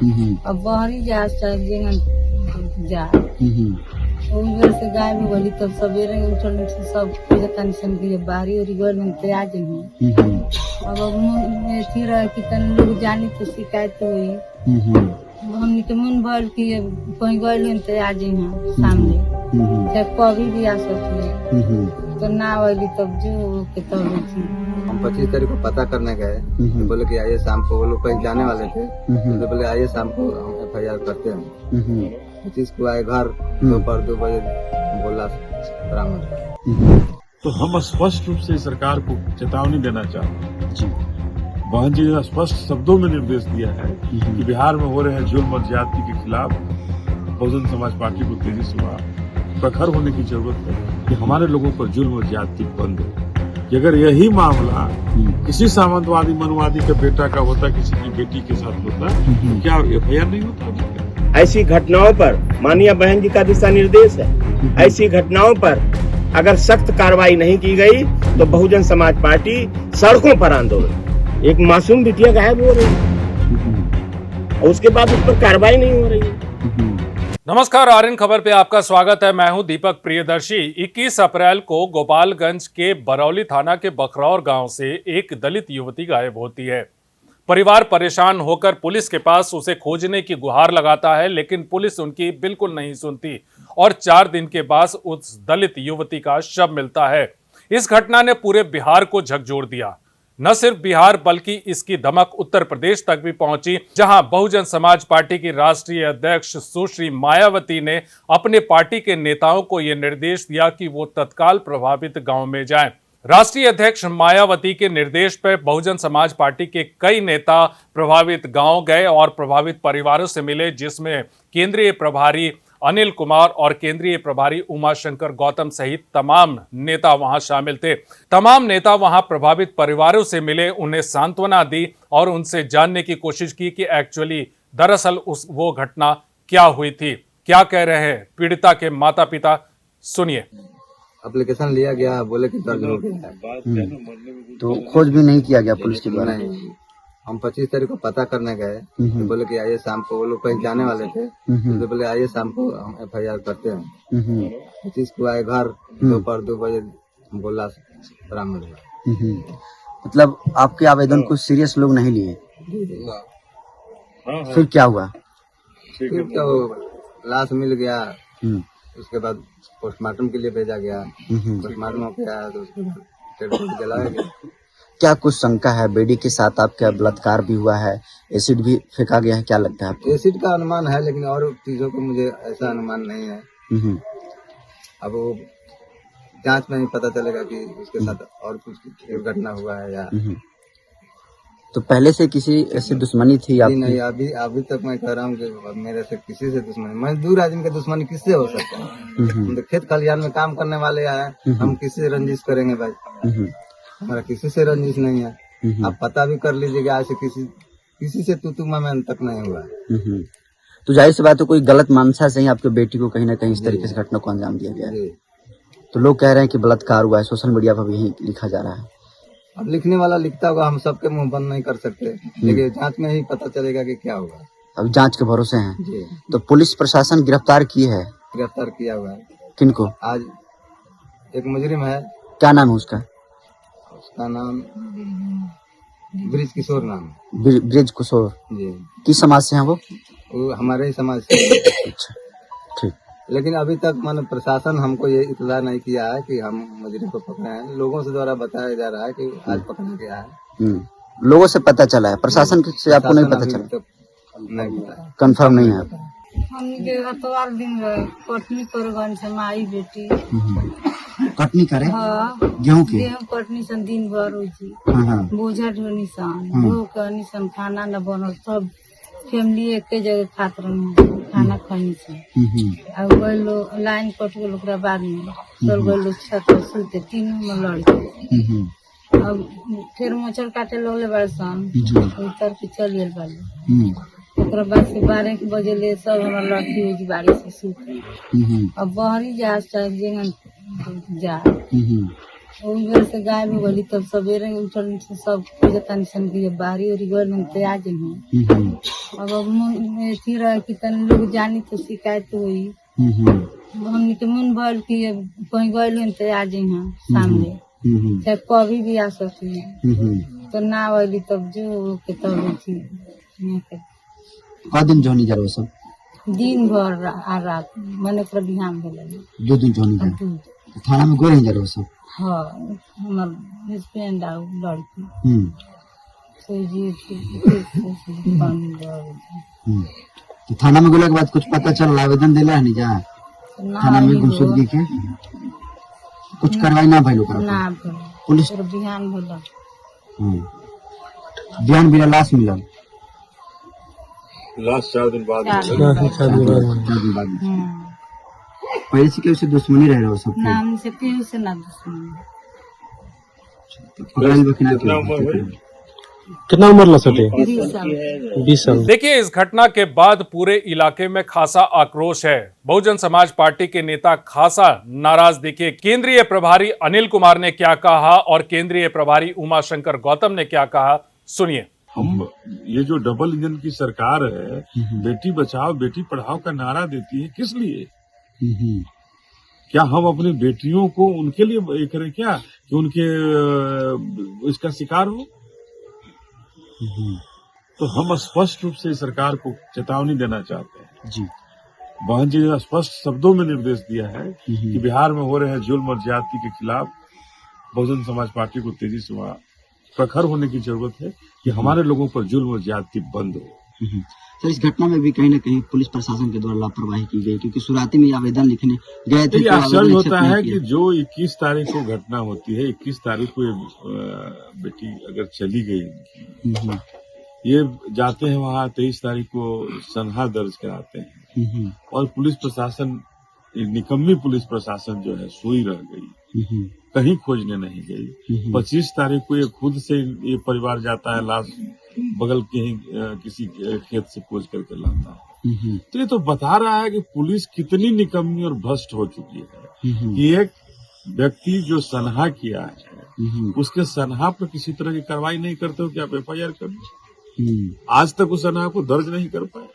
अब बाहरी जा जा उधर से गाय भी बोली तब सवेरे उठल सब टेंशन की बाहरी और गोल में तैयार नहीं अब थी रहा कि तन लोग जानी तो शिकायत हुई हमने के मन भर की कहीं गए तो आ जाए सामने चाहे कभी भी आ सकते तो ना वाली तब जो के तब थी। हम 25 तारीख को पता करने गए तो बोले कि आइए शाम को, वो लोग कहीं जाने वाले थे तो बोले आइए शाम को हम FIR करते हैं। 25 को आए घर, दोपहर 2 बजे बोला बरामद। तो हम स्पष्ट रूप से सरकार को चेतावनी देना चाहते हैं। बहन जी ने स्पष्ट शब्दों में निर्देश दिया है कि बिहार में हो रहे जुल्म और ज्यादती के खिलाफ बहुजन समाज पार्टी को तेजी से प्रखर होने की जरूरत है कि हमारे लोगों पर जुल्म और ज्यादती बंद हो। कि अगर यही मामला किसी सामंतवादी मनवादी का बेटा का होता, किसी की बेटी के साथ होता, क्या FIR नहीं होता? ऐसी घटनाओं पर माननीय बहन जी का दिशा निर्देश है। ऐसी घटनाओं पर अगर सख्त कार्रवाई नहीं की गई तो बहुजन समाज पार्टी सड़कों पर आंदोलन। एक मासूम बिटिया गायब हो रही है और उसके बाद उस पर कार्रवाई नहीं हो रही है। नमस्कार, आर्यन खबर पे आपका स्वागत है। मैं हूं दीपक प्रियदर्शी। 21 अप्रैल को गोपालगंज के बरौली थाना के बखरौर गांव से एक दलित युवती गायब होती है। परिवार परेशान होकर पुलिस के पास उसे खोजने की गुहार लगाता है, लेकिन पुलिस उनकी बिल्कुल नहीं सुनती और 4 दिन के बाद उस दलित युवती का शव मिलता है। इस घटना ने पूरे बिहार को झकझोर दिया। न सिर्फ बिहार बल्कि इसकी धमक उत्तर प्रदेश तक भी पहुंची, जहां बहुजन समाज पार्टी की राष्ट्रीय अध्यक्ष सुश्री मायावती ने अपने पार्टी के नेताओं को यह निर्देश दिया कि वो तत्काल प्रभावित गांव में जाएं। राष्ट्रीय अध्यक्ष मायावती के निर्देश पर बहुजन समाज पार्टी के कई नेता प्रभावित गांव गए और प्रभावित परिवारों से मिले, जिसमें केंद्रीय प्रभारी अनिल कुमार और केंद्रीय प्रभारी उमाशंकर गौतम सहित तमाम नेता वहां शामिल थे। तमाम नेता वहां प्रभावित परिवारों से मिले, उन्हें सांत्वना दी और उनसे जानने की कोशिश की कि एक्चुअली दरअसल वो घटना क्या हुई थी। क्या कह रहे हैं पीड़िता के माता पिता, सुनिए। एप्लीकेशन लिया गया, बोले कि दर्ज हो गया तो खोज भी नहीं किया गया पुलिस के द्वारा? नहीं, हम 25 तारीख को पता करने गए तो बोले कि आइए शाम को, वो लोग कहीं जाने वाले थे तो बोले आइए शाम को हम FIR करते हैं। 25 को आए घर, दोपहर 2 बजे बोला बरामद हुआ। मतलब आपके आवेदन को सीरियस लोग नहीं लिए? फिर क्या हुआ? फिर तो लाश मिल गया, उसके बाद पोस्टमार्टम के लिए भेजा गया। पोस्टमार्टम हो गया तो उसके बाद जलाया गया। क्या कुछ शंका है? बेडी के साथ आपका बलात्कार भी हुआ है, एसिड भी फेंका गया है, क्या लगता है आपको? एसिड का अनुमान है, लेकिन और चीजों को मुझे ऐसा अनुमान नहीं है। अब वो जांच में ही पता चलेगा कि उसके साथ और कुछ घटना हुआ है या तो पहले से किसी ऐसी दुश्मनी थी आपकी? नहीं, अभी तक मैं कह रहा हूँ कि मेरे से किसी से दुश्मनी, मजदूर आदमी का दुश्मनी किससे हो सकता है? हम तो खेत खलिहान में काम करने वाले हैं, हम किसी से रंजिश करेंगे भाई? हमारा किसी से रंजिश नहीं है। आप पता भी कर लीजिएगा, ऐसे किसी से तू मैं तक नहीं हुआ। तो जाहिर सी बात है कोई गलत मानसा से ही आपके बेटी को कहीं ना कहीं इस तरीके से घटना को अंजाम दिया गया है। तो लोग कह रहे हैं कि बलात्कार हुआ है, सोशल मीडिया पर भी यही लिखा जा रहा है। अब लिखने वाला लिखता होगा, हम सबके मुंह बंद नहीं कर सकते, लेकिन जांच में ही पता चलेगा कि क्या होगा। अब जांच के भरोसे हैं जी। तो पुलिस प्रशासन गिरफ्तार की है? गिरफ्तार किया हुआ है। किनको? आज एक मुजरिम है। क्या नाम है उसका? उसका नाम ब्रिज किशोर नाम। ब्रिज किशोर जी। किस समाज से हैं वो? हमारे ही समाज से। अच्छा, ठीक। लेकिन अभी तक मान प्रशासन हमको ये इत्तला नहीं किया है कि हम मुजरिम को पकड़े हैं। लोगों से द्वारा बताया जा रहा है कि आज पकड़ा गया है। लोगों से पता चला है, प्रशासन से आपको नहीं पता चला? नहीं पता, कंफर्म नहीं है। हम अतवार दिन कटनी कर से माई बेटी कटनी करे? हाँ, गेहूं की? गेहूं कटनी सन दिन भर हुई, बोझा ढोनी सन धो करनी सन, खाना न बनल, सब फैमिली एक जगह खात रही, खाना खानी सन। अब गए लोग लाइन कट गए, ओकरा बाद में चल गए लोग छत पर सुते, तीनों में लड़के। अब फिर मच्छर काटे लगले बड़े सन, उतर के चल गए बाले। ओकरा बाद से 12 बजे ले सब हमारा लड़की हुई बारिश से सूख। अब बाहरी जा उधर से गायब हो गई तब सवेरे उठल से सब पूजा टेंशन की बारी और गल में ते आ जही अब अथी रहे कि तन लोग जानी तो शिकायत हुई हमने के मन भर कि अब कहीं गए ते आ जही सामने चाहे कभी भी आ सकती है तो ना वाली तब जो के तब थी दिन जोनी जा रहा सब दिन भर आ रात मैंने पर ध्यान भेल 2 दिन जोनी जा थाना में गोरे जा रहा सब हाँ हमार हस्बैंड आ लड़की तो जी तो थाना में गोला के बाद कुछ पता चल आवेदन देला नहीं जा थाना में गुमशुदगी के कुछ कार्रवाई ना भइल ओकरा ना पुलिस बिहान भेल ध्यान बिना लाश मिलल लास्ट 4 दिन बाद 4 दिन बाद पहले से कैसे दुश्मनी रह रहा हो सब नाम से केहू से ना दुश्मनी कितना उम्र ला सके 20 साल 20 साल। देखिए, इस घटना के बाद पूरे इलाके में खासा आक्रोश है। बहुजन समाज पार्टी के नेता खासा नाराज दिखे। केंद्रीय प्रभारी अनिल कुमार ने क्या कहा और केंद्रीय प्रभारी उमाशंकर गौतम ने क्या कहा, सुनिए। हम ये जो डबल इंजन की सरकार है, बेटी बचाओ बेटी पढ़ाओ का नारा देती है, किस लिए? क्या हम अपनी बेटियों को उनके लिए ये करें क्या कि उनके इसका शिकार हो? तो हम स्पष्ट रूप से सरकार को चेतावनी देना चाहते हैं जी। बहन जी ने स्पष्ट शब्दों में निर्देश दिया है कि बिहार में हो रहे जुल्म और ज्यादती के खिलाफ बहुजन समाज पार्टी को तेजी से वहां प्रखर होने की जरूरत है कि हमारे लोगों पर जुल्म और ज्यादती बंद हो। सर, इस घटना में भी कहीं ना कहीं पुलिस प्रशासन के द्वारा लापरवाही की गई, क्योंकि शुरुआती में आवेदन लिखने गए थे। आश्चर्य होता है कि जो 21 तारीख को घटना होती है, 21 तारीख को बेटी अगर चली गई, ये जाते हैं वहाँ 23 तारीख को सनहा दर्ज कराते हैं और पुलिस प्रशासन, निकम्मी पुलिस प्रशासन जो है सोई रह गई, कहीं खोजने नहीं गई। 25 तारीख को ये खुद से ये परिवार जाता है, लाश बगल के ही किसी खेत से खोज करके लाता है। तो ये तो बता रहा है कि पुलिस कितनी निकम्मी और भ्रष्ट हो चुकी है कि एक व्यक्ति जो सनहा किया है उसके सनहा पर किसी तरह की कार्रवाई नहीं करते हो कि आप FIR कर लो। आज तक उस सनहा को दर्ज नहीं कर पाए।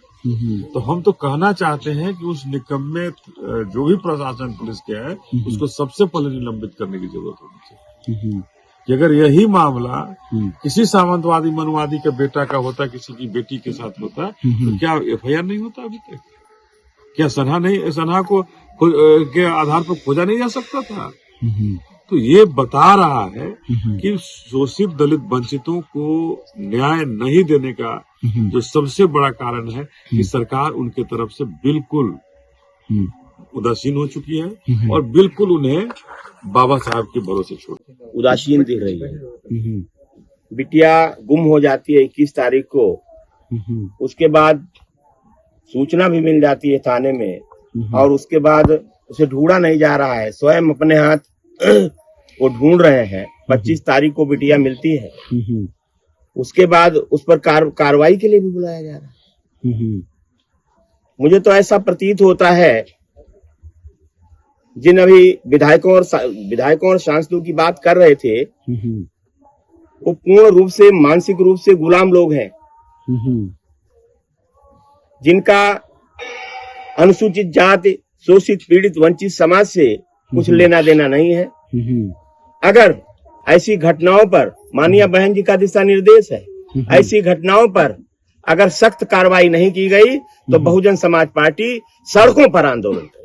तो हम तो कहना चाहते हैं कि उस निकम्मे जो भी प्रशासन पुलिस के है उसको सबसे पहले निलंबित करने की जरूरत होनी चाहिए। कि अगर यही मामला किसी सामंतवादी मनुवादी का बेटा का होता, किसी की बेटी के साथ होता, तो क्या FIR नहीं होता अभी तक? क्या सनहा को के आधार पर खोजा नहीं जा सकता था? तो ये बता रहा है कि शोषित दलित वंचितों को न्याय नहीं देने का जो सबसे बड़ा कारण है कि सरकार उनके तरफ से बिल्कुल उदासीन हो चुकी है और बिल्कुल उन्हें बाबा साहब के भरोसे छोड़ उदासीन दिख रही है। बिटिया गुम हो जाती है 21 तारीख को, उसके बाद सूचना भी मिल जाती है थाने में और उसके बाद उसे ढूंढा नहीं जा रहा है, स्वयं अपने हाथ वो ढूंढ रहे हैं। 25 तारीख को बिटिया मिलती है, उसके बाद उस पर कार्रवाई के लिए भी बुलाया जा रहा है। मुझे तो ऐसा प्रतीत होता है जिन अभी विधायकों और सांसदों की बात कर रहे थे वो पूर्ण रूप से मानसिक रूप से गुलाम लोग हैं जिनका अनुसूचित जाति, शोषित, पीड़ित, वंचित समाज से कुछ लेना देना नहीं है। अगर ऐसी घटनाओं पर, माननीय बहन जी का दिशा निर्देश है, ऐसी घटनाओं पर अगर सख्त कार्रवाई नहीं की गई तो बहुजन समाज पार्टी सड़कों पर आंदोलन करेगी।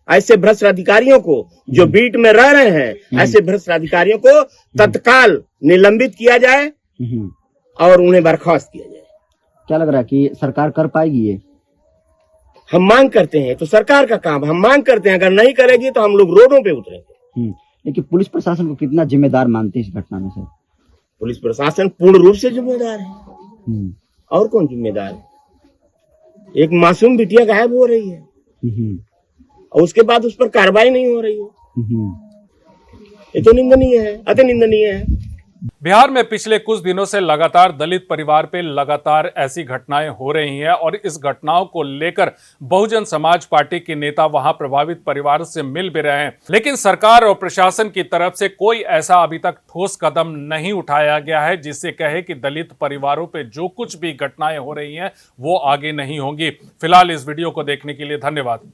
ऐसे भ्रष्ट अधिकारियों को जो बीट में रह रहे हैं, ऐसे भ्रष्ट अधिकारियों को तत्काल निलंबित किया जाए और उन्हें बर्खास्त किया जाए। क्या लग रहा है कि सरकार कर पाएगी ये? हम मांग करते हैं, तो सरकार का काम, हम मांग करते हैं, अगर नहीं करेगी तो हम लोग रोडों पे उतरेंगे। लेकिन पुलिस प्रशासन को कितना जिम्मेदार मानते हैं इस घटना में सर? पुलिस प्रशासन पूर्ण रूप से जिम्मेदार है। और कौन जिम्मेदार है? एक मासूम बिटिया गायब हो रही है और उसके बाद उस पर कार्रवाई नहीं हो रही है। ये तो निंदनीय है, अति निंदनीय है। बिहार में पिछले कुछ दिनों से लगातार दलित परिवार पे लगातार ऐसी घटनाएं हो रही हैं और इस घटनाओं को लेकर बहुजन समाज पार्टी के नेता वहां प्रभावित परिवार से मिल भी रहे हैं, लेकिन सरकार और प्रशासन की तरफ से कोई ऐसा अभी तक ठोस कदम नहीं उठाया गया है जिससे कहे कि दलित परिवारों पे जो कुछ भी घटनाएं हो रही हैं वो आगे नहीं होंगी। फिलहाल इस वीडियो को देखने के लिए धन्यवाद।